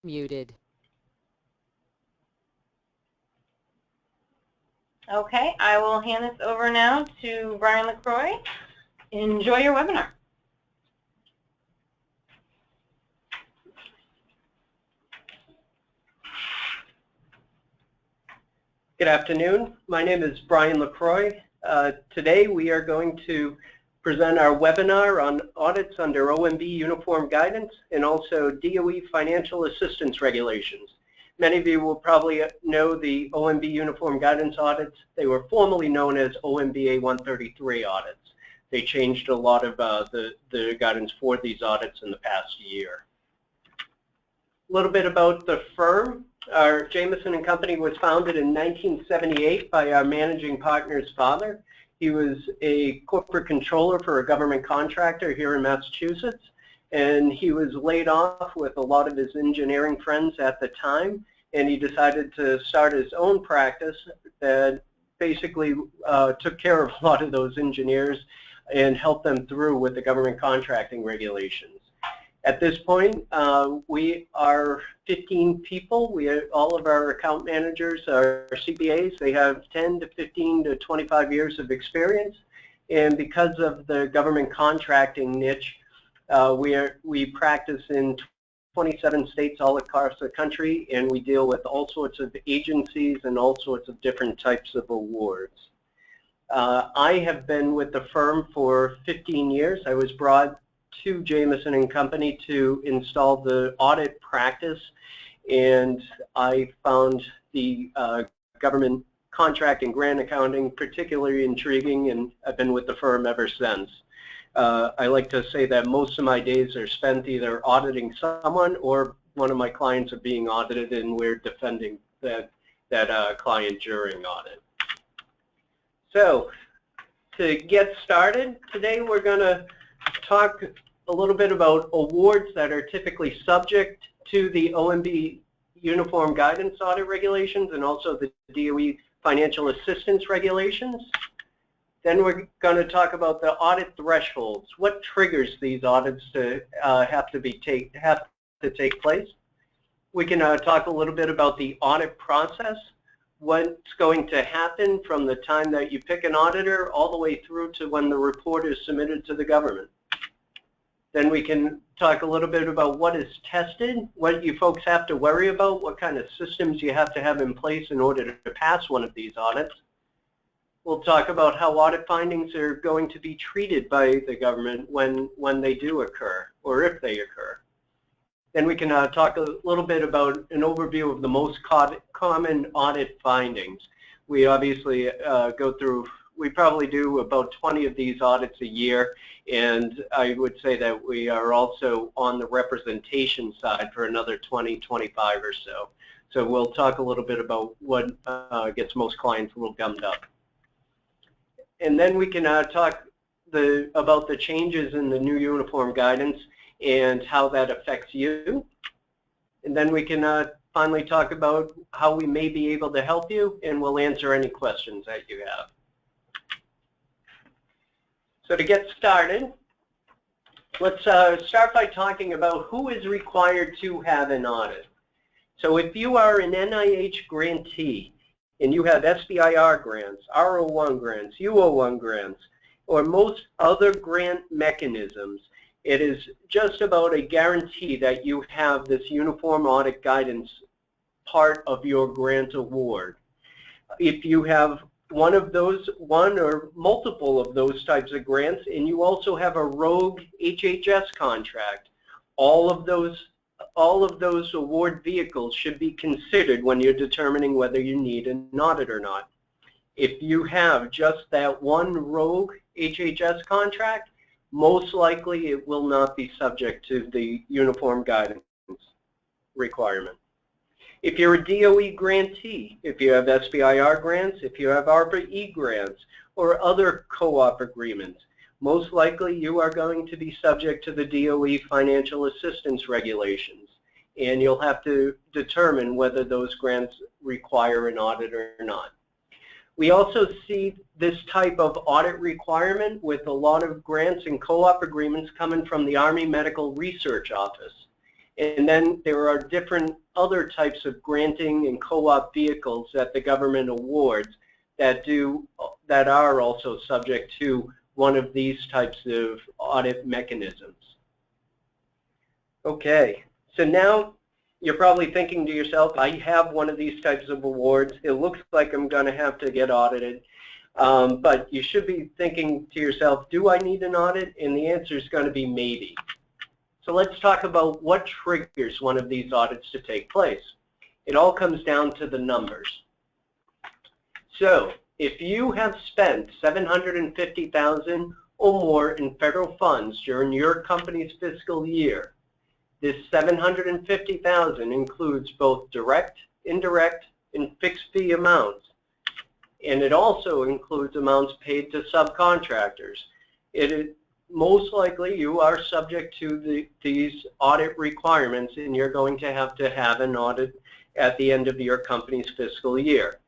Muted. Okay, I will hand this over now to Brian LaCroix. Enjoy your webinar. Good afternoon. My name is Brian LaCroix. Today we are going to present our webinar on audits under OMB Uniform Guidance and also DOE Financial Assistance Regulations. Many of you will probably know the OMB Uniform Guidance Audits. They were formerly known as OMB A 133 audits. They changed a lot of the guidance for these audits in the past year. A little bit about the firm. Our Jameson & Company was founded in 1978 by our managing partner's father. He was a corporate controller for a government contractor here in Massachusetts, and he was laid off with a lot of his engineering friends at the time, and he decided to start his own practice that basically took care of a lot of those engineers and helped them through with the government contracting regulations. At this point, we are 15 people. All of our account managers are CPAs. They have 10 to 15 to 25 years of experience. And because of the government contracting niche, we practice in 27 states all across the country, and we deal with all sorts of agencies and all sorts of different types of awards. I have been with the firm for 15 years. I was brought to Jameson & Company to install the audit practice, and I found the government contract and grant accounting particularly intriguing, and I've been with the firm ever since. I like to say that most of my days are spent either auditing someone or one of my clients are being audited, and we're defending that client during audit. So to get started, today we're going to talk a little bit about awards that are typically subject to the OMB Uniform Guidance Audit Regulations and also the DOE Financial Assistance Regulations. Then we're going to talk about the audit thresholds. What triggers these audits to have to take place? We can talk a little bit about the audit process, what's going to happen from the time that you pick an auditor all the way through to when the report is submitted to the government. Then we can talk a little bit about what is tested, what you folks have to worry about, what kind of systems you have to have in place in order to pass one of these audits. We'll talk about how audit findings are going to be treated by the government when they do occur, or if they occur. Then we can talk a little bit about an overview of the most common audit findings. We obviously we probably do about 20 of these audits a year, and I would say that we are also on the representation side for another 20, 25 or so. So we'll talk a little bit about what gets most clients a little gummed up. And then we can talk about the changes in the new uniform guidance and how that affects you. And then we can finally talk about how we may be able to help you, and we'll answer any questions that you have. So to get started, let's start by talking about who is required to have an audit. So if you are an NIH grantee and you have SBIR grants, R01 grants, U01 grants, or most other grant mechanisms, it is just about a guarantee that you have this uniform audit guidance part of your grant award. If you have one or multiple of those types of grants, and you also have a rogue HHS contract, all of those award vehicles should be considered when you're determining whether you need an audit or not. If you have just that one rogue HHS contract, most likely it will not be subject to the uniform guidance requirement. If you're a DOE grantee, if you have SBIR grants, if you have ARPA-E grants, or other co-op agreements, most likely you are going to be subject to the DOE Financial Assistance Regulations, and you'll have to determine whether those grants require an audit or not. We also see this type of audit requirement with a lot of grants and co-op agreements coming from the Army Medical Research Office. And then there are different other types of granting and co-op vehicles that the government awards that are also subject to one of these types of audit mechanisms. Okay, so now you're probably thinking to yourself, I have one of these types of awards. It looks like I'm going to have to get audited. But you should be thinking to yourself, do I need an audit? And the answer is going to be maybe. So let's talk about what triggers one of these audits to take place. It all comes down to the numbers. So if you have spent $750,000 or more in federal funds during your company's fiscal year, this $750,000 includes both direct, indirect, and fixed fee amounts. And it also includes amounts paid to subcontractors. Most likely you are subject to these audit requirements, and you're going to have an audit at the end of your company's fiscal year.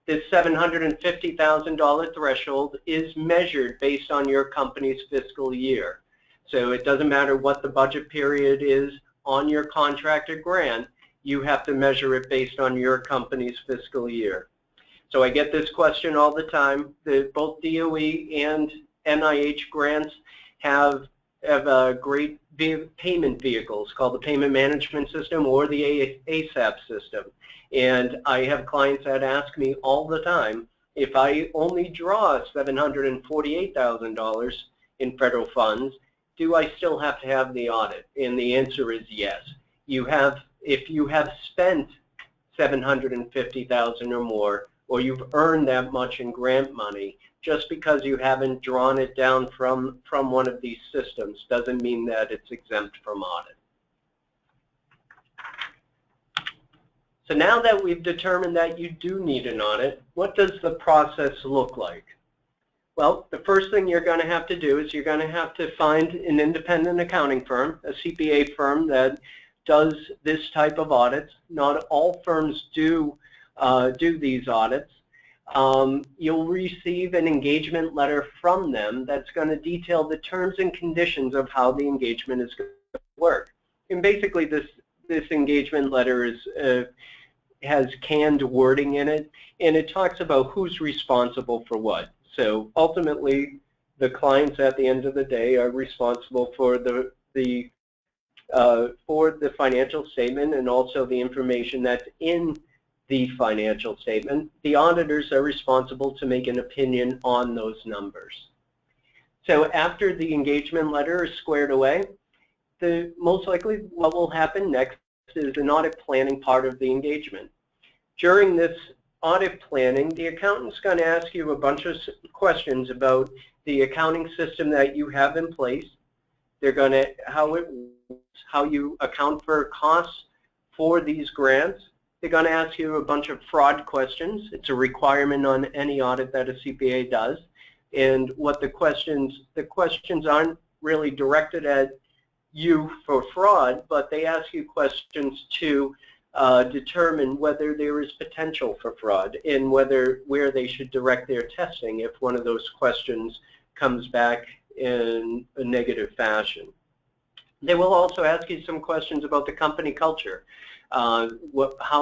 This $750,000 threshold is measured based on your company's fiscal year. So it doesn't matter what the budget period is on your contracted grant, you have to measure it based on your company's fiscal year. So I get this question all the time. Both DOE and NIH grants have great payment vehicles called the Payment Management System or the ASAP system. And I have clients that ask me all the time, if I only draw $748,000 in federal funds, do I still have to have the audit? And the answer is yes. If you have spent $750,000 or more, or you've earned that much in grant money, just because you haven't drawn it down from one of these systems doesn't mean that it's exempt from audit. So now that we've determined that you do need an audit, what does the process look like? Well, the first thing you're going to have to do is you're going to have to find an independent accounting firm, a CPA firm that does this type of audits. Not all firms do these audits. You'll receive an engagement letter from them that's going to detail the terms and conditions of how the engagement is going to work. And basically this engagement letter has canned wording in it, and it talks about who's responsible for what. So ultimately, the clients at the end of the day are responsible for the financial statement and also the information that's in the financial statement. The auditors are responsible to make an opinion on those numbers. So after the engagement letter is squared away, most likely what will happen next is an audit planning part of the engagement. During this audit planning, the accountant's going to ask you a bunch of questions about the accounting system that you have in place. They're going to how you account for costs for these grants. They're going to ask you a bunch of fraud questions. It's a requirement on any audit that a CPA does. And what the questions aren't really directed at you for fraud, but they ask you questions to determine whether there is potential for fraud and where they should direct their testing if one of those questions comes back in a negative fashion. They will also ask you some questions about the company culture, how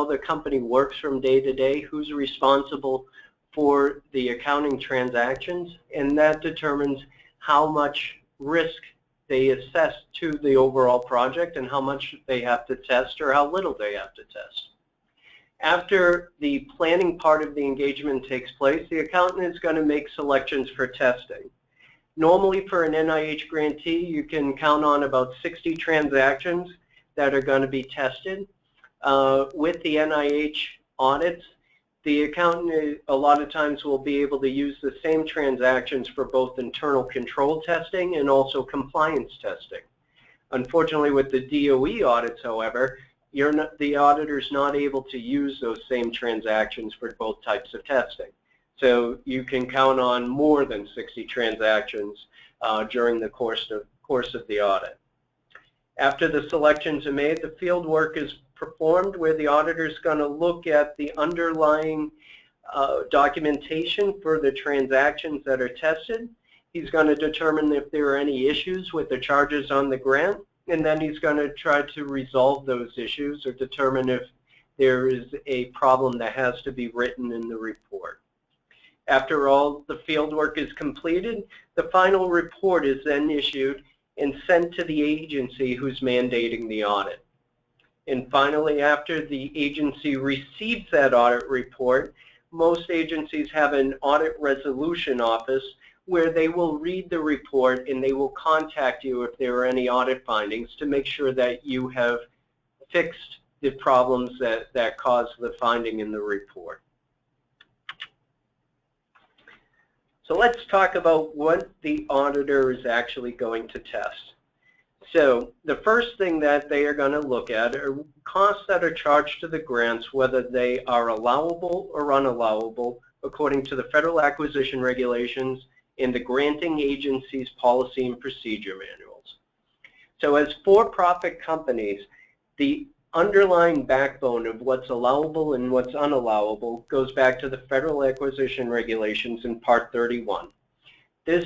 the company works from day to day, who's responsible for the accounting transactions, and that determines how much risk they assess to the overall project and how much they have to test or how little they have to test. After the planning part of the engagement takes place, the accountant is going to make selections for testing. Normally for an NIH grantee, you can count on about 60 transactions that are going to be tested. With the NIH audits, the accountant a lot of times will be able to use the same transactions for both internal control testing and also compliance testing. Unfortunately, with the DOE audits, however, the auditor's not able to use those same transactions for both types of testing. So you can count on more than 60 transactions during the course of the audit. After the selections are made, the field work is performed where the auditor is going to look at the underlying documentation for the transactions that are tested. He's going to determine if there are any issues with the charges on the grant. and then he's going to try to resolve those issues or determine if there is a problem that has to be written in the report. After all the field work is completed, the final report is then issued and sent to the agency who's mandating the audit. And finally, after the agency receives that audit report, most agencies have an audit resolution office where they will read the report and they will contact you if there are any audit findings to make sure that you have fixed the problems that caused the finding in the report. So let's talk about what the auditor is actually going to test. So the first thing that they are going to look at are costs that are charged to the grants, whether they are allowable or unallowable according to the Federal Acquisition Regulations and the granting agency's policy and procedure manuals. So as for-profit companies, the underlying backbone of what's allowable and what's unallowable goes back to the Federal Acquisition Regulations in Part 31. This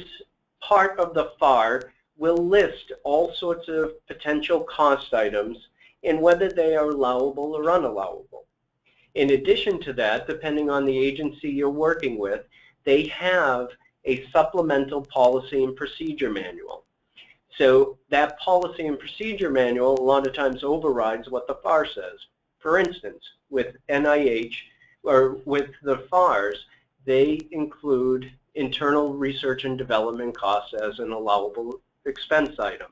part of the FAR will list all sorts of potential cost items and whether they are allowable or unallowable. In addition to that, depending on the agency you're working with, they have a supplemental policy and procedure manual. So that policy and procedure manual a lot of times overrides what the FAR says. For instance, with NIH or with the FARs, they include internal research and development costs as an allowable expense item.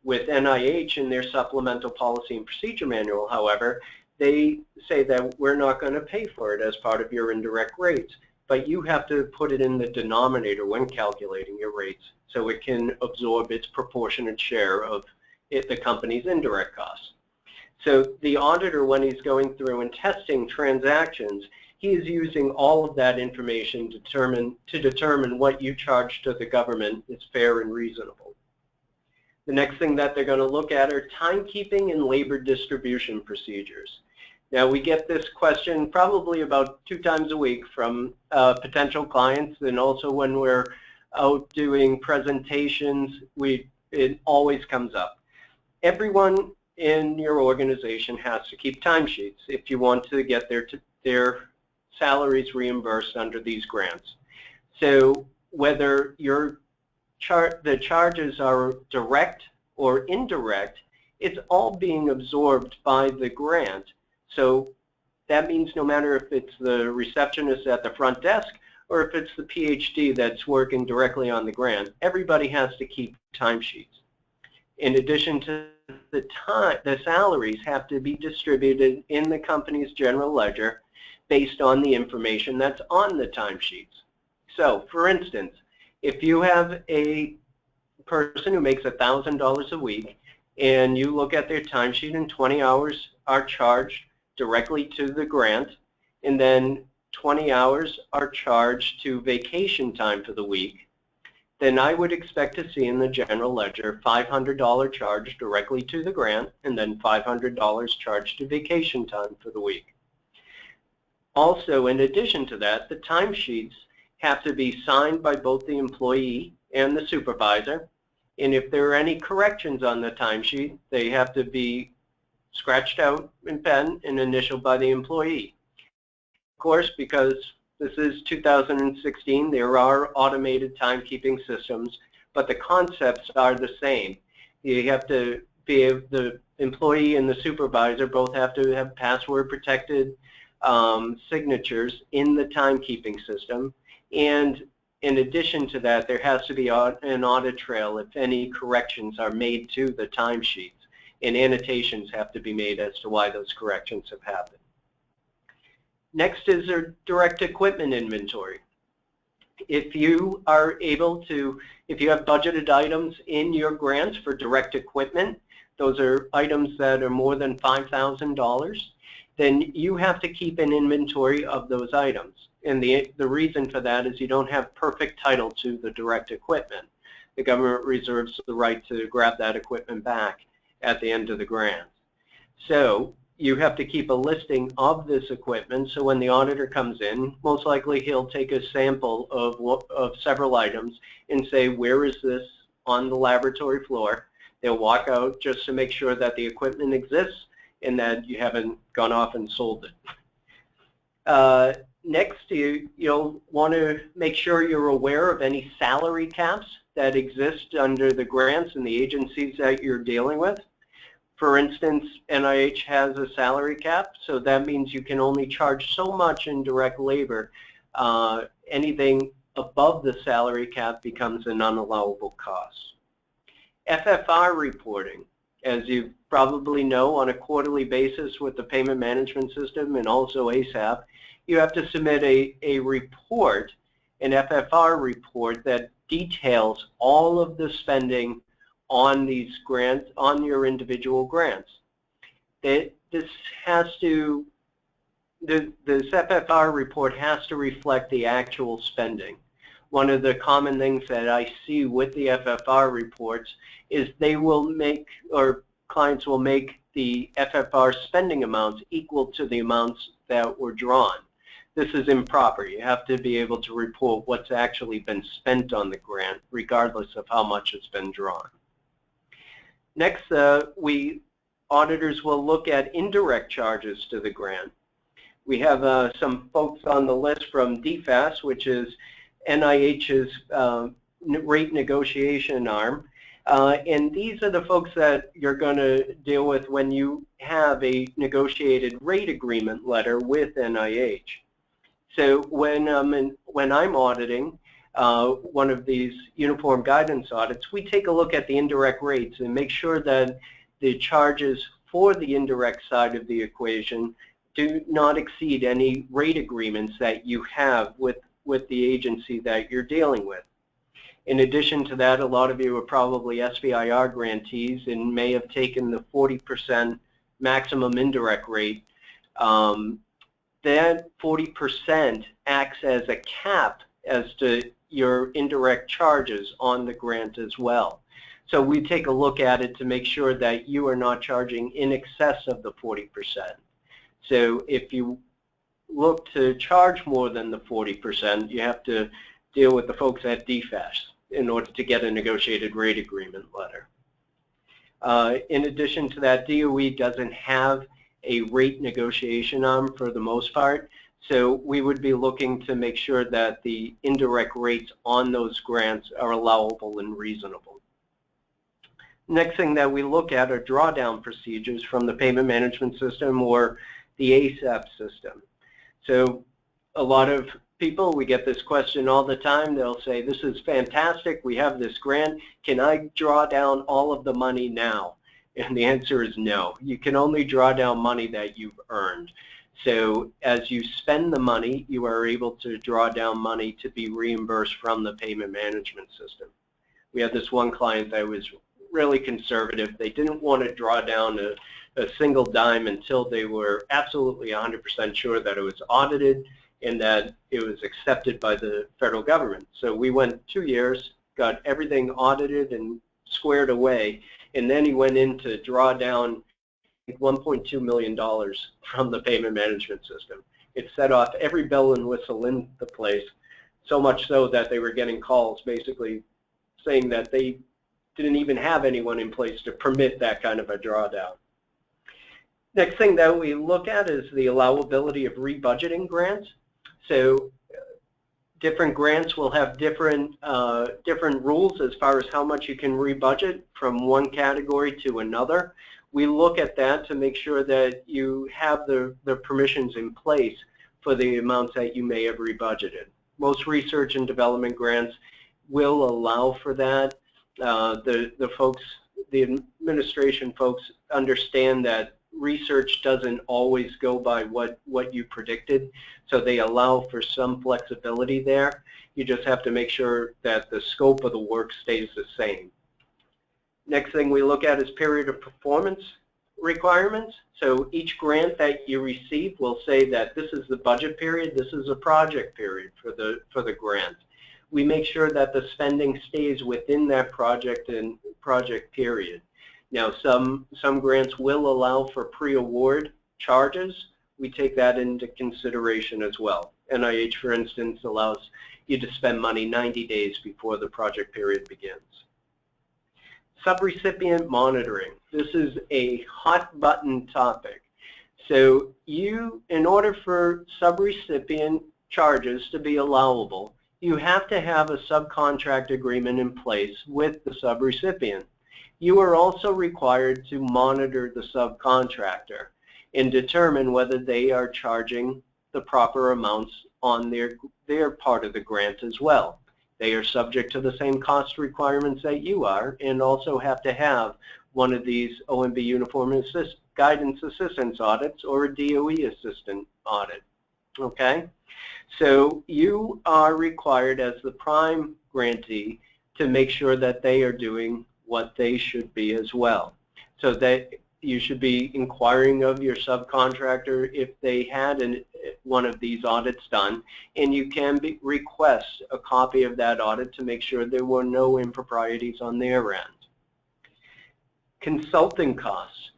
With NIH in their supplemental policy and procedure manual, however, they say that we're not going to pay for it as part of your indirect rates, but you have to put it in the denominator when calculating your rates so it can absorb its proportionate share of the company's indirect costs. So the auditor, when he's going through and testing transactions, he is using all of that information to determine what you charge to the government is fair and reasonable. The next thing that they're going to look at are timekeeping and labor distribution procedures. Now, we get this question probably about 2 times a week from potential clients, and also when we're out doing presentations, it always comes up. Everyone in your organization has to keep timesheets if you want to get their salaries reimbursed under these grants. So whether the charges are direct or indirect, it's all being absorbed by the grant. So that means no matter if it's the receptionist at the front desk or if it's the PhD that's working directly on the grant, everybody has to keep timesheets. In addition to the salaries have to be distributed in the company's general ledger based on the information that's on the timesheets. So, for instance, if you have a person who makes $1,000 a week and you look at their timesheet and 20 hours are charged directly to the grant, and then 20 hours are charged to vacation time for the week, then I would expect to see in the general ledger $500 charge directly to the grant and then $500 charged to vacation time for the week. Also, in addition to that, the timesheets have to be signed by both the employee and the supervisor, and if there are any corrections on the timesheet, they have to be scratched out in pen and initialed by the employee. Of course, because this is 2016, there are automated timekeeping systems, but the concepts are the same. You have to be the employee and the supervisor both have to have password protected signatures in the timekeeping system, and in addition to that, there has to be an audit trail if any corrections are made to the timesheets, and annotations have to be made as to why those corrections have happened. Next is their direct equipment inventory. If you are able to, if you have budgeted items in your grants for direct equipment, those are items that are more than $5,000, then you have to keep an inventory of those items. And the reason for that is you don't have perfect title to the direct equipment. The government reserves the right to grab that equipment back at the end of the grant. So you have to keep a listing of this equipment, so when the auditor comes in, most likely he'll take a sample of several items and say, where is this on the laboratory floor? They'll walk out just to make sure that the equipment exists and that you haven't gone off and sold it. Next, you'll want to make sure you're aware of any salary caps that exist under the grants and the agencies that you're dealing with. For instance, NIH has a salary cap, so that means you can only charge so much in direct labor. Anything above the salary cap becomes an unallowable cost. FFR reporting, as you probably know, on a quarterly basis with the payment management system and also ASAP, you have to submit a report, an FFR report that details all of the spending on these grants, on your individual grants. This FFR report has to reflect the actual spending. One of the common things that I see with the FFR reports is they will make, or clients will make the FFR spending amounts equal to the amounts that were drawn. This is improper. You have to be able to report what's actually been spent on the grant, regardless of how much has been drawn. Next, auditors will look at indirect charges to the grant. We have some folks on the list from DFAS, which is NIH's rate negotiation arm. And these are the folks that you're going to deal with when you have a negotiated rate agreement letter with NIH. So when I'm auditing one of these uniform guidance audits, we take a look at the indirect rates and make sure that the charges for the indirect side of the equation do not exceed any rate agreements that you have with the agency that you're dealing with. In addition to that, a lot of you are probably SBIR grantees and may have taken the 40% maximum indirect rate. That 40% acts as a cap as to your indirect charges on the grant as well. So we take a look at it to make sure that you are not charging in excess of the 40%. So if you look to charge more than the 40%, you have to deal with the folks at DFAS in order to get a negotiated rate agreement letter. In addition to that, DOE doesn't have a rate negotiation arm for the most part, so we would be looking to make sure that the indirect rates on those grants are allowable and reasonable. Next thing that we look at are drawdown procedures from the payment management system or the ASAP system. So a lot of people, we get this question all the time. They'll say, this is fantastic, we have this grant, can I draw down all of the money now? And the answer is no. You can only draw down money that you've earned. So as you spend the money, you are able to draw down money to be reimbursed from the payment management system. We had this one client that was really conservative. They didn't want to draw down a single dime until they were absolutely 100% sure that it was audited and that it was accepted by the federal government. So we went 2 years, got everything audited and squared away, and then he went in to draw down $1.2 million from the payment management system. It set off every bell and whistle in the place, so much so that they were getting calls basically saying that they didn't even have anyone in place to permit that kind of a drawdown. Next thing that we look at is the allowability of rebudgeting grants. So different grants will have different rules as far as how much you can rebudget from one category to another. We look at that to make sure that you have the permissions in place for the amounts that you may have rebudgeted. Most research and development grants will allow for that. The administration folks understand that research doesn't always go by what you predicted, so they allow for some flexibility there. You just have to make sure that the scope of the work stays the same. Next thing we look at is period of performance requirements. So each grant that you receive will say that this is the budget period, this is a project period for the grant. We make sure that the spending stays within that project period. Now, some grants will allow for pre-award charges. We take that into consideration as well. NIH, for instance, allows you to spend money 90 days before the project period begins. Subrecipient monitoring. This is a hot button topic. So in order for subrecipient charges to be allowable, you have to have a subcontract agreement in place with the subrecipient. You are also required to monitor the subcontractor and determine whether they are charging the proper amounts on their part of the grant as well. They are subject to the same cost requirements that you are, and also have to have one of these OMB Uniform Guidance Assistance audits or a DOE assistant audit. Okay? So you are required as the prime grantee to make sure that they are doing what they should be as well. So that you should be inquiring of your subcontractor if they had one of these audits done, and you can request a copy of that audit to make sure there were no improprieties on their end. Consulting costs.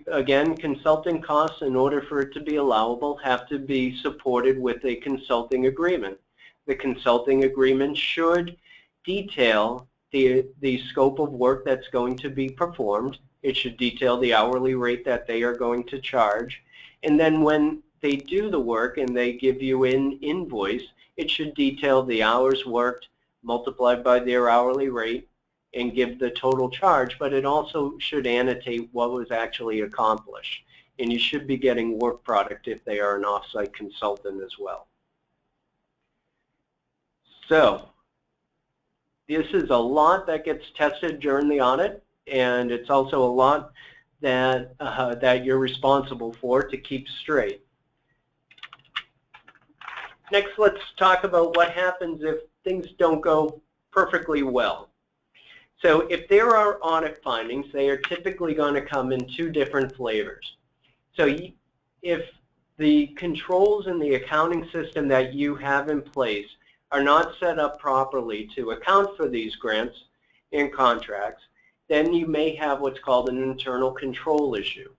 Again, consulting costs, in order for it to be allowable, have to be supported with a consulting agreement. The consulting agreement should detail the scope of work that's going to be performed. It should detail the hourly rate that they are going to charge. And then when they do the work and they give you an invoice, it should detail the hours worked multiplied by their hourly rate and give the total charge, but it also should annotate what was actually accomplished. And you should be getting work product if they are an off-site consultant as well. So this is a lot that gets tested during the audit, and it's also a lot that, that you're responsible for to keep straight. Next, let's talk about what happens if things don't go perfectly well. So if there are audit findings, they are typically going to come in two different flavors. So if the controls in the accounting system that you have in place are not set up properly to account for these grants and contracts, then you may have what's called an internal control issue.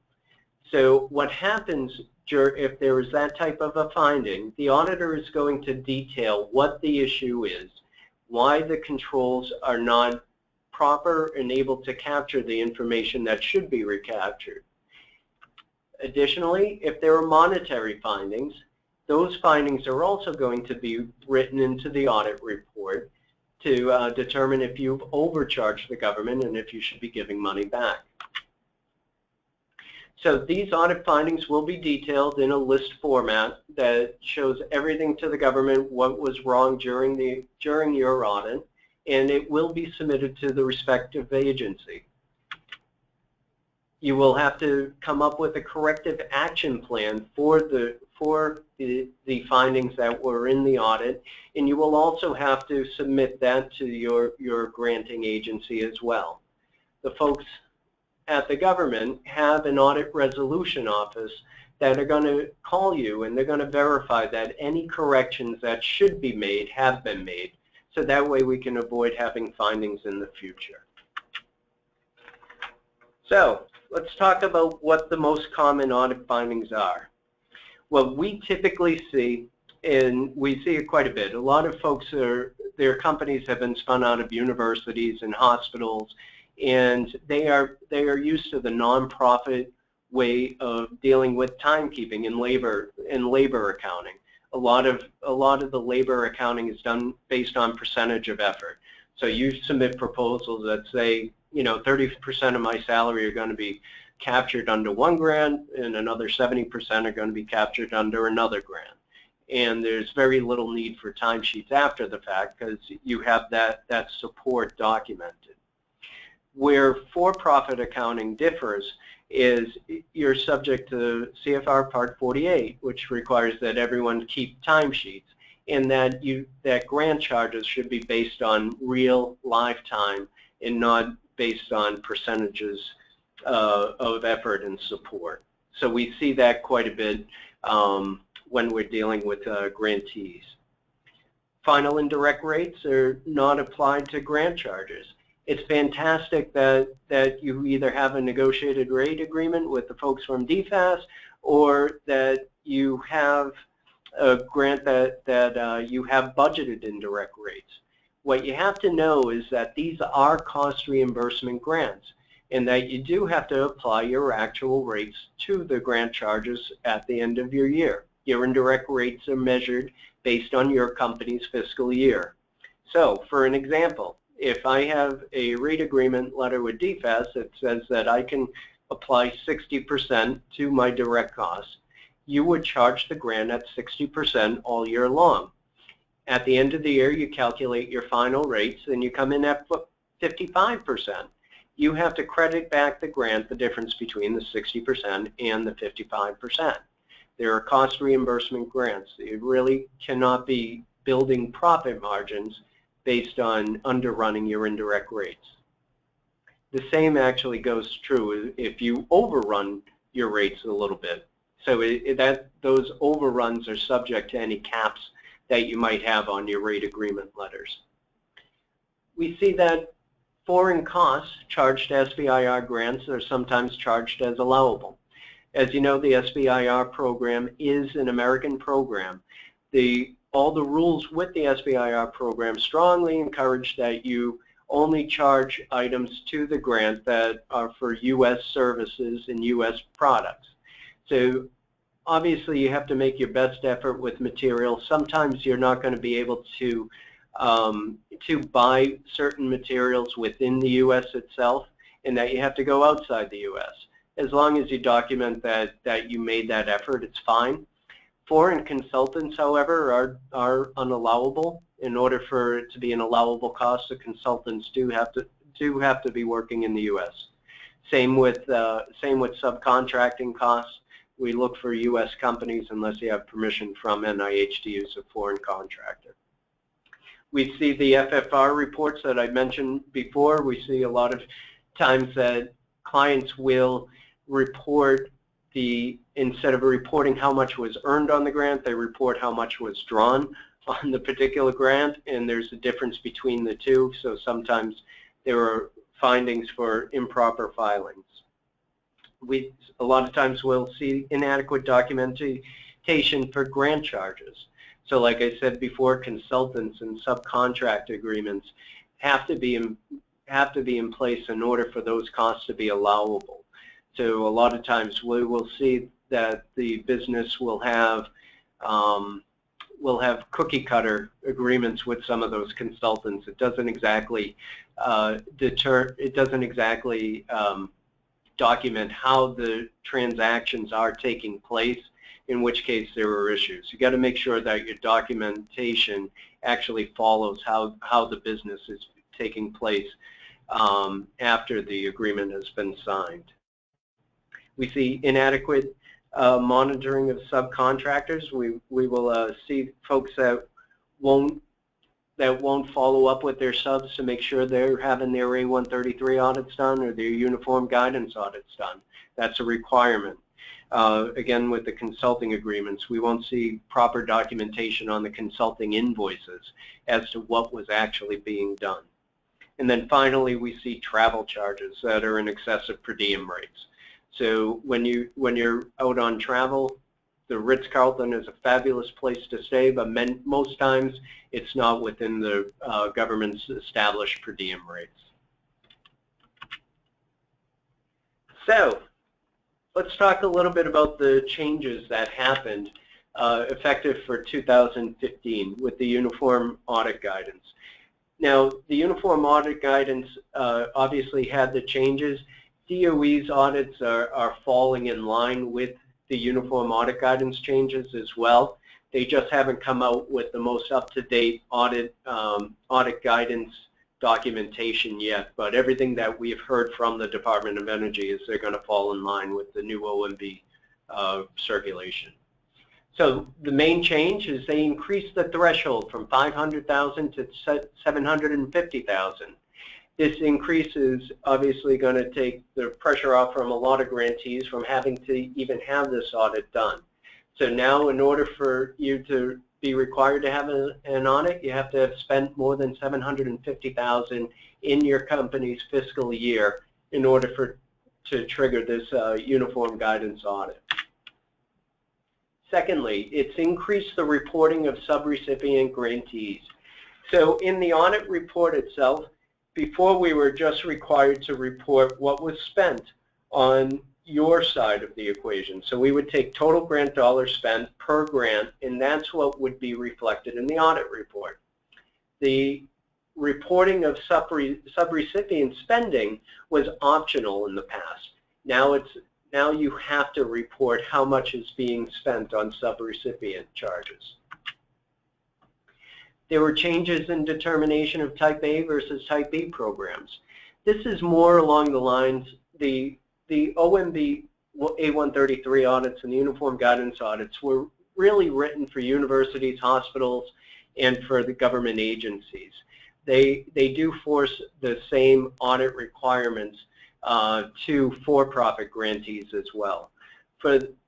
So what happens if there is that type of a finding, the auditor is going to detail what the issue is, why the controls are not proper and able to capture the information that should be recaptured. Additionally, if there are monetary findings, those findings are also going to be written into the audit report to determine if you've overcharged the government and if you should be giving money back. So these audit findings will be detailed in a list format that shows everything to the government, what was wrong during your audit, and it will be submitted to the respective agency. You will have to come up with a corrective action plan for the findings that were in the audit, and you will also have to submit that to your granting agency as well. The folks at the government have an audit resolution office that are going to call you, and they're going to verify that any corrections that should be made have been made, so that way we can avoid having findings in the future. So let's talk about what the most common audit findings are. What we typically see, and we see it quite a bit, a lot of folks their companies have been spun out of universities and hospitals, and they are used to the nonprofit way of dealing with timekeeping and labor accounting. A lot of the labor accounting is done based on percentage of effort. So you submit proposals that say, 30% of my salary are going to be captured under one grant, and another 70% are going to be captured under another grant. And there's very little need for timesheets after the fact because you have that support documented. Where for-profit accounting differs is you're subject to CFR Part 48, which requires that everyone keep timesheets, and that grant charges should be based on real lifetime and not based on percentages of effort and support. So we see that quite a bit when we're dealing with grantees. Final and direct rates are not applied to grant charges. It's fantastic that you either have a negotiated rate agreement with the folks from DFAS, or that you have a grant that you have budgeted indirect rates. What you have to know is that these are cost reimbursement grants, and that you do have to apply your actual rates to the grant charges at the end of your year. Your indirect rates are measured based on your company's fiscal year. So, for an example, if I have a rate agreement letter with DFAS that says that I can apply 60% to my direct costs, you would charge the grant at 60% all year long. At the end of the year, you calculate your final rates and you come in at 55%. You have to credit back the grant the difference between the 60% and the 55%. There are cost reimbursement grants. It really cannot be building profit margins based on underrunning your indirect rates. The same actually goes true if you overrun your rates a little bit. So those overruns are subject to any caps that you might have on your rate agreement letters. We see that foreign costs charged to SBIR grants are sometimes charged as allowable. As you know, the SBIR program is an American program. All the rules with the SBIR program strongly encourage that you only charge items to the grant that are for U.S. services and U.S. products. So obviously you have to make your best effort with material. Sometimes you're not going to be able to buy certain materials within the U.S. itself, and that you have to go outside the U.S. As long as you document that you made that effort, it's fine. Foreign consultants, however, are unallowable. In order for it to be an allowable cost, the consultants do have to be working in the U.S. Same with subcontracting costs. We look for U.S. companies unless you have permission from NIH to use a foreign contractor. We see the FFR reports that I mentioned before. We see a lot of times that clients will report instead of reporting how much was earned on the grant, they report how much was drawn on the particular grant, and there's a difference between the two, so sometimes there are findings for improper filings. A lot of times we'll see inadequate documentation for grant charges. So like I said before, consultants and subcontract agreements have to be in place in order for those costs to be allowable. So a lot of times we will see that the business will have cookie cutter agreements with some of those consultants. It doesn't exactly document how the transactions are taking place, in which case there are issues. You got to make sure that your documentation actually follows how the business is taking place after the agreement has been signed. We see inadequate monitoring of subcontractors. We will see folks that won't follow up with their subs to make sure they're having their A133 audits done or their uniform guidance audits done. That's a requirement. Again, with the consulting agreements, we won't see proper documentation on the consulting invoices as to what was actually being done. And then finally, we see travel charges that are in excess of per diem rates. So when you're out on travel, the Ritz-Carlton is a fabulous place to stay, but most times it's not within the government's established per diem rates. So let's talk a little bit about the changes that happened effective for 2015 with the Uniform Audit Guidance. Now, the Uniform Audit Guidance obviously had the changes. DOE's audits are falling in line with the Uniform Audit Guidance changes as well. They just haven't come out with the most up-to-date audit guidance documentation yet, but everything that we've heard from the Department of Energy is they're going to fall in line with the new OMB circulation. So the main change is they increased the threshold from 500,000 to 750,000. This increase is obviously going to take the pressure off from a lot of grantees from having to even have this audit done. So now, in order for you to be required to have an audit, you have to have spent more than $750,000 in your company's fiscal year in order to trigger this uniform guidance audit. Secondly, it's increased the reporting of subrecipient grantees. So in the audit report itself, before we were just required to report what was spent on your side of the equation. So we would take total grant dollars spent per grant, and that's what would be reflected in the audit report. The reporting of subrecipient spending was optional in the past. Now you have to report how much is being spent on subrecipient charges. There were changes in determination of Type A versus Type B programs. This is more along the lines, the OMB A133 audits and the Uniform Guidance Audits were really written for universities, hospitals, and for the government agencies. They do force the same audit requirements to for-profit grantees as well.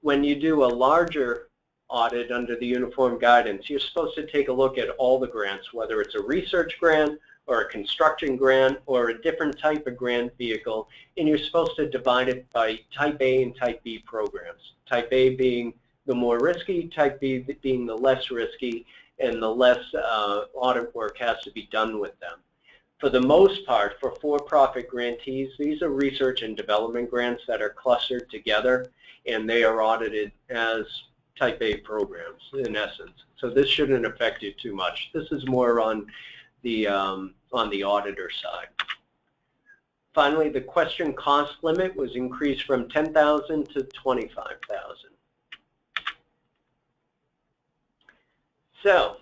When you do a larger audit under the Uniform Guidance, you're supposed to take a look at all the grants, whether it's a research grant or a construction grant or a different type of grant vehicle, and you're supposed to divide it by Type A and Type B programs. Type A being the more risky, Type B being the less risky, and the less audit work has to be done with them. For the most part, for-profit grantees, these are research and development grants that are clustered together, and they are audited as Type A programs, in essence. So this shouldn't affect you too much. This is more on the auditor side. Finally, the question cost limit was increased from $10,000 to $25,000. So,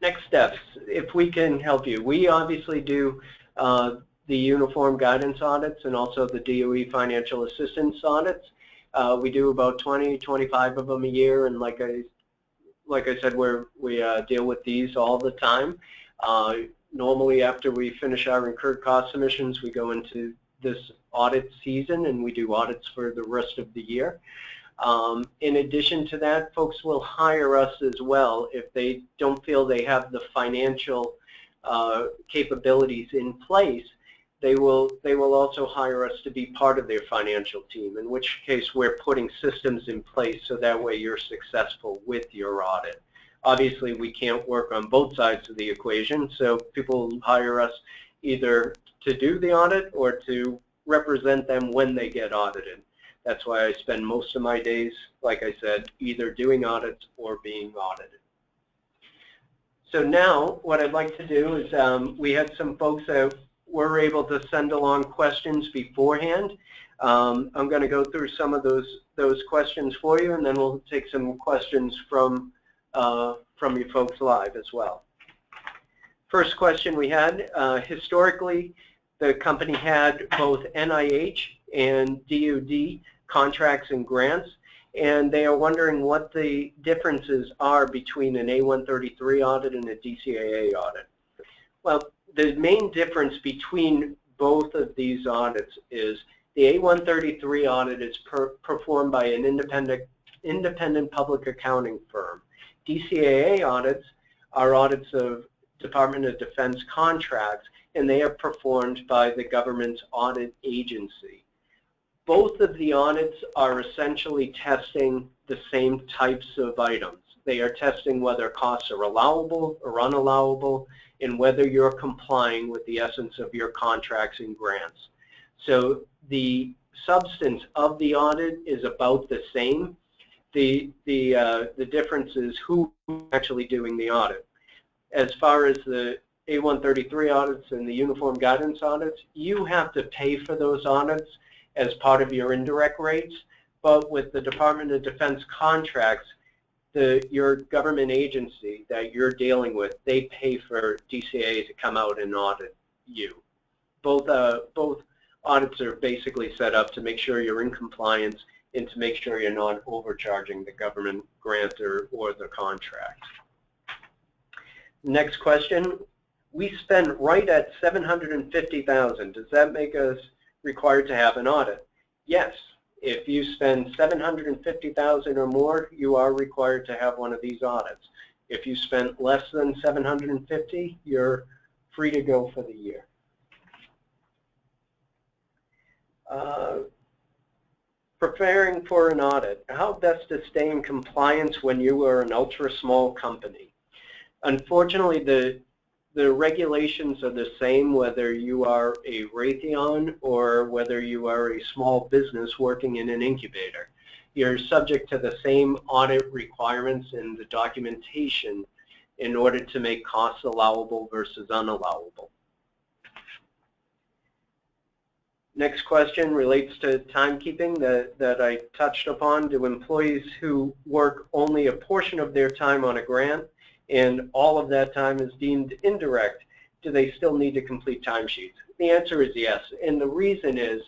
next steps, if we can help you. We obviously do the Uniform Guidance Audits and also the DOE Financial Assistance Audits. We do about 20, 25 of them a year, and like I said, we deal with these all the time. Normally after we finish our incurred cost submissions, we go into this audit season and we do audits for the rest of the year. In addition to that, folks will hire us as well if they don't feel they have the financial capabilities in place. They will also hire us to be part of their financial team, in which case we're putting systems in place so that way you're successful with your audit. Obviously, we can't work on both sides of the equation, so people hire us either to do the audit or to represent them when they get audited. That's why I spend most of my days, like I said, either doing audits or being audited. So now what I'd like to do is we had some folks that were able to send along questions beforehand. I'm going to go through some of those questions for you, and then we'll take some questions from you folks live as well. First question we had, historically the company had both NIH and DoD contracts and grants, and they are wondering what the differences are between an A133 audit and a DCAA audit. Well, the main difference between both of these audits is the A133 audit is performed by an independent public accounting firm. DCAA audits are audits of Department of Defense contracts, and they are performed by the government's audit agency. Both of the audits are essentially testing the same types of items. They are testing whether costs are allowable or unallowable, and whether you're complying with the essence of your contracts and grants. So the substance of the audit is about the same. The difference is who's actually doing the audit. As far as the A133 audits and the Uniform Guidance Audits, you have to pay for those audits as part of your indirect rates, but with the Department of Defense contracts, your government agency that you're dealing with, they pay for DCAA to come out and audit you. Both audits are basically set up to make sure you're in compliance and to make sure you're not overcharging the government grantor or the contract. Next question, we spent right at $750,000. Does that make us required to have an audit? Yes. If you spend $750,000 or more, you are required to have one of these audits. If you spent less than $750,000, you're free to go for the year. Preparing for an audit. How best to stay in compliance when you are an ultra small company? Unfortunately, the regulations are the same whether you are a Raytheon or whether you are a small business working in an incubator. You're subject to the same audit requirements and the documentation in order to make costs allowable versus unallowable. Next question relates to timekeeping that I touched upon. Do employees who work only a portion of their time on a grant and all of that time is deemed indirect, do they still need to complete timesheets? The answer is yes, and the reason is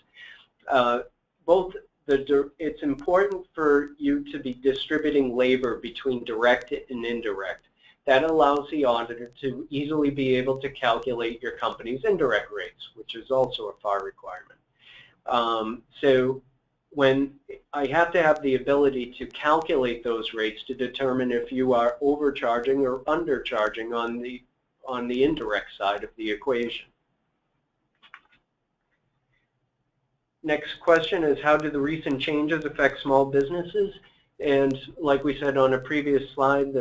it's important for you to be distributing labor between direct and indirect. That allows the auditor to easily be able to calculate your company's indirect rates, which is also a FAR requirement. So when I have to have the ability to calculate those rates to determine if you are overcharging or undercharging on the indirect side of the equation. Next question is, how do the recent changes affect small businesses? And like we said on a previous slide,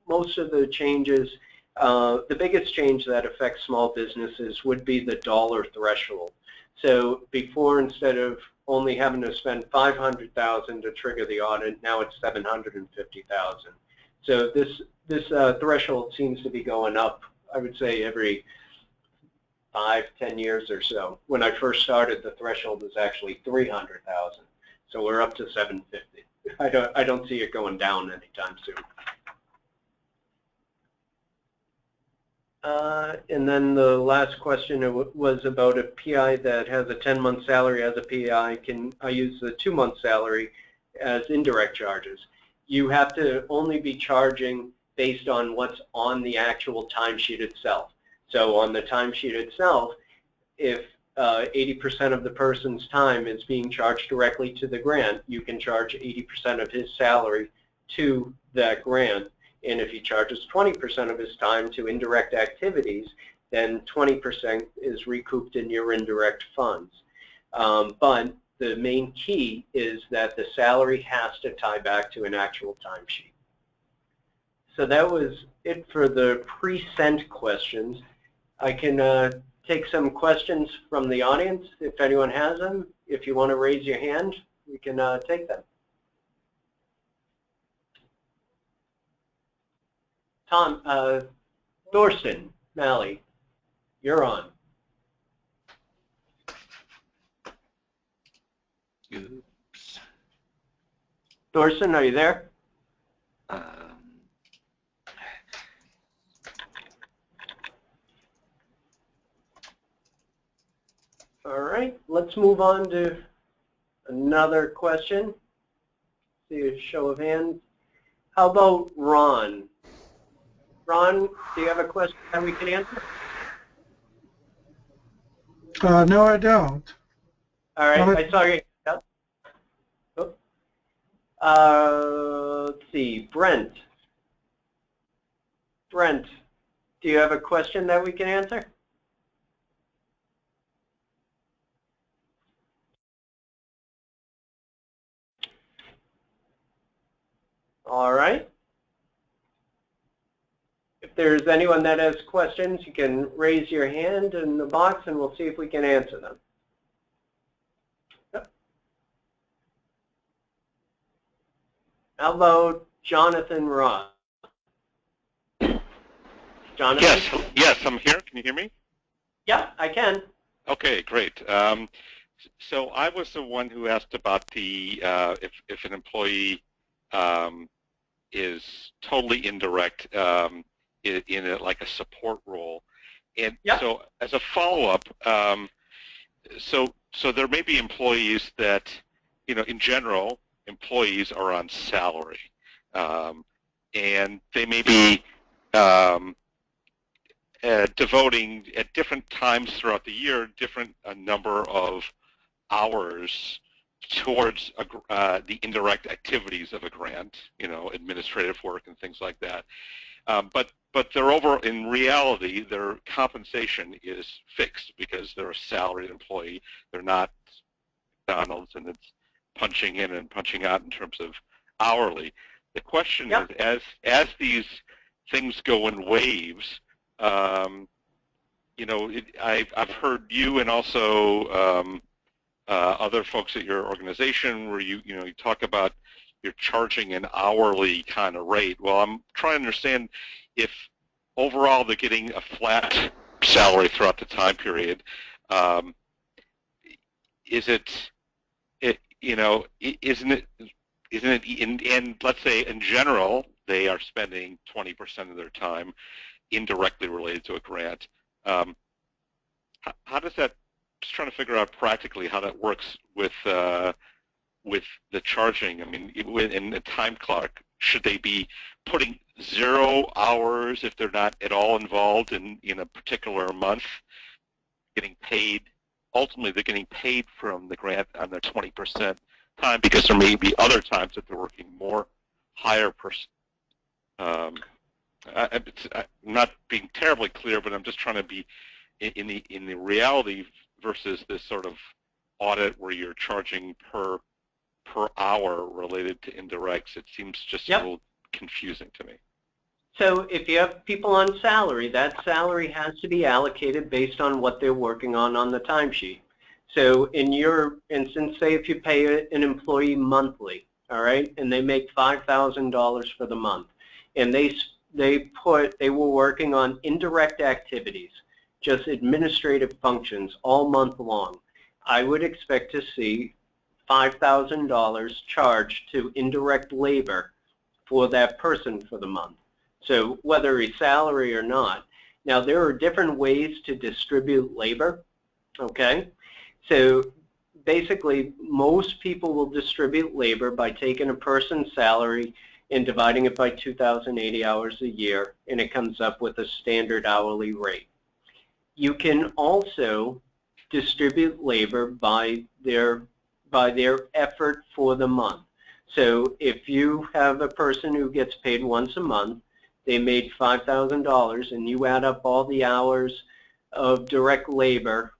most of the changes, the biggest change that affects small businesses would be the dollar threshold. So before, instead of only having to spend $500,000 to trigger the audit, now it's $750,000. So this threshold seems to be going up, I would say, every 5-10 years or so. When I first started, the threshold was actually $300,000. So we're up to $750,000. I don't see it going down anytime soon. And then the last question was about a PI that has a 10-month salary as a PI. Can I use the 2-month salary as indirect charges? You have to only be charging based on what's on the actual timesheet itself. So on the timesheet itself, if 80% of the person's time is being charged directly to the grant, you can charge 80% of his salary to that grant. And if he charges 20% of his time to indirect activities, then 20% is recouped in your indirect funds. But the main key is that the salary has to tie back to an actual timesheet. So that was it for the pre-sent questions. I can take some questions from the audience if anyone has them. If you want to raise your hand, we can take them. Tom, Thorsten Malley, you're on. Oops. Thorsten, are you there? All right, let's move on to another question. See a show of hands. How about Ron? Ron, do you have a question that we can answer? No, I don't. All right, I saw you. Let's see, Brent. Brent, do you have a question that we can answer? All right. If there's anyone that has questions, you can raise your hand in the box and we'll see if we can answer them. Yep. How about Jonathan Ross? Jonathan? Yes, I'm here. Can you hear me? Yeah, I can. Okay, great. So I was the one who asked about the if an employee is totally indirect in like a support role, and yep. So as a follow-up, so there may be employees that, you know, in general, employees are on salary, and they may be devoting at different times throughout the year different number of hours towards the indirect activities of a grant, you know, administrative work and things like that. But they're in reality, their compensation is fixed because they're a salaried employee. They're not McDonald's, and it's punching in and punching out in terms of hourly. The question yep. is, as these things go in waves. You know, I've heard you and also other folks at your organization where you talk about you're charging an hourly kind of rate. Well, I'm trying to understand if overall they're getting a flat salary throughout the time period. Is it you know, isn't it and let's say in general they are spending 20% of their time indirectly related to a grant. How does that, just trying to figure out practically how that works with the charging? I mean, in the time clock, should they be putting 0 hours if they're not at all involved in a particular month, getting paid? Ultimately, they're getting paid from the grant on their 20% time because there may be other times that they're working more, higher percent. I'm not being terribly clear, but I'm just trying to be in the reality versus this sort of audit where you're charging per hour related to indirects. It seems just a little confusing to me. So if you have people on salary, that salary has to be allocated based on what they're working on the timesheet. So in your instance, say if you pay an employee monthly, all right, and they make $5,000 for the month, and they were working on indirect activities, just administrative functions all month long, I would expect to see $5,000 charged to indirect labor for that person for the month. So whether he's salary or not. Now there are different ways to distribute labor, okay? So basically most people will distribute labor by taking a person's salary and dividing it by 2,080 hours a year, and it comes up with a standard hourly rate. You can also distribute labor by their effort for the month. So if you have a person who gets paid once a month, they made $5,000, and you add up all the hours of direct labor,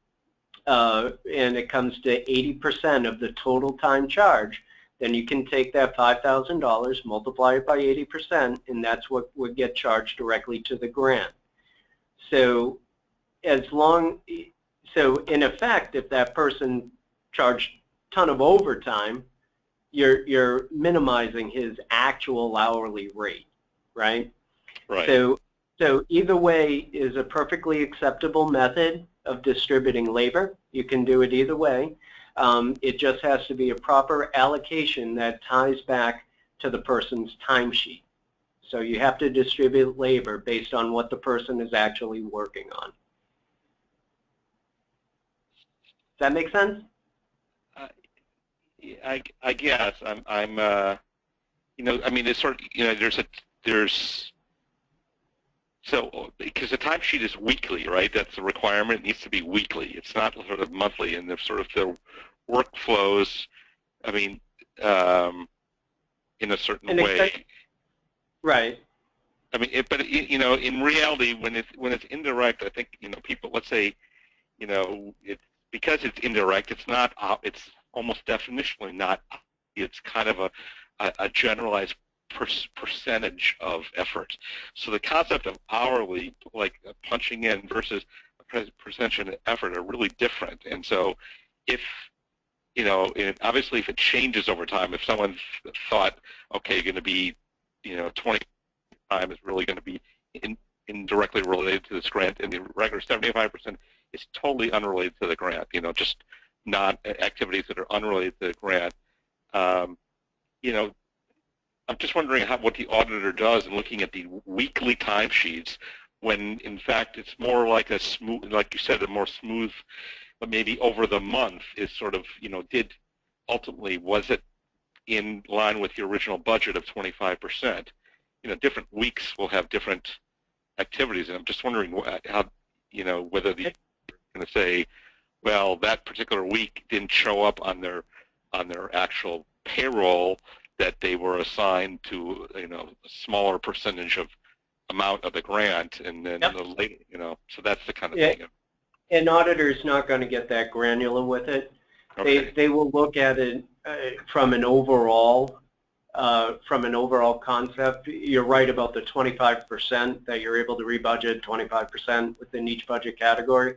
and it comes to 80% of the total time charge, then you can take that $5,000, multiply it by 80%, and that's what would get charged directly to the grant. So in effect, if that person charged a ton of overtime, you're minimizing his actual hourly rate, right? Right. So either way is a perfectly acceptable method of distributing labor. You can do it either way. It just has to be a proper allocation that ties back to the person's timesheet. So you have to distribute labor based on what the person is actually working on. Does that make sense? I guess I'm you know, I mean, it's sort of, you know, there's so because the timesheet is weekly, right? That's the requirement. It needs to be weekly. It's not sort of monthly, and the sort of the workflows, I mean, in a certain way. Right. I mean, but you know, in reality, when it's indirect, I think, you know, people, let's say, you know, because it's indirect, it's not. It's almost definitionally not. It's kind of a generalized percentage of effort. So the concept of hourly, like punching in versus a percentage of effort, are really different. And so, if you know, obviously, if it changes over time, if someone thought, okay, you're going to be, you know, 20 time is really going to be indirectly related to this grant, and the regular 75% is totally unrelated to the grant. You know, just not activities that are unrelated to the grant. You know, I'm just wondering what the auditor does in looking at the weekly timesheets when, in fact, it's more like a smooth, like you said, a more smooth, but maybe over the month is sort of, you know, was it in line with your original budget of 25%? You know, different weeks will have different activities, and I'm just wondering how, you know, whether you're going to say, well, that particular week didn't show up on their actual payroll, that they were assigned to, you know, a smaller percentage of amount of the grant, and then the later, you know, so that's the kind of thing. An auditor is not going to get that granular with it. Okay. They will look at it from an overall from an overall concept. You're right about the 25% that you're able to rebudget, 25% within each budget category.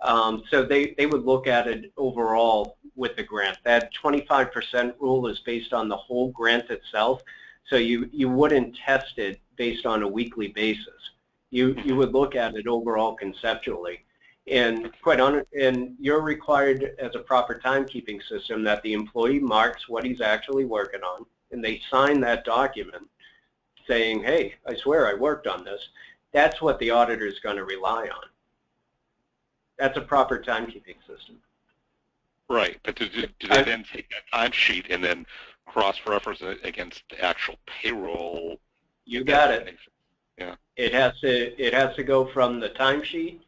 So they would look at it overall with the grant. That 25% rule is based on the whole grant itself, so you wouldn't test it based on a weekly basis. You would look at it overall conceptually. And quite honest, and you're required as a proper timekeeping system that the employee marks what he's actually working on, and they sign that document saying, hey, I swear I worked on this. That's what the auditor is going to rely on. That's a proper timekeeping system. Right, but do they then take that timesheet and then cross-reference it against the actual payroll? You got it. Yeah. It has to go from the timesheet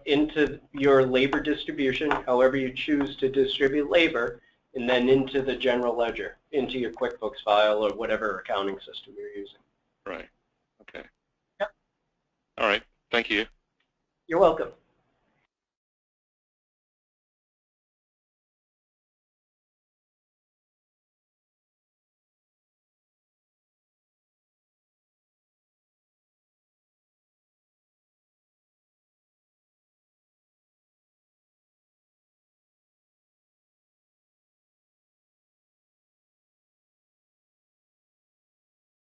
into your labor distribution, however you choose to distribute labor, and then into the general ledger, into your QuickBooks file or whatever accounting system you're using. Right. Okay. Yep. All right. Thank you. You're welcome.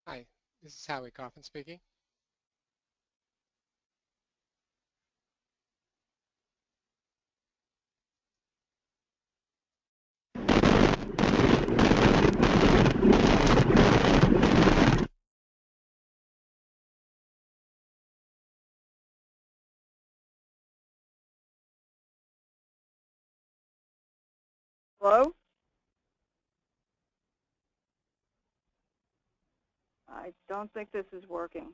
Hi, this is Howie Coffin speaking. Hello? I don't think this is working.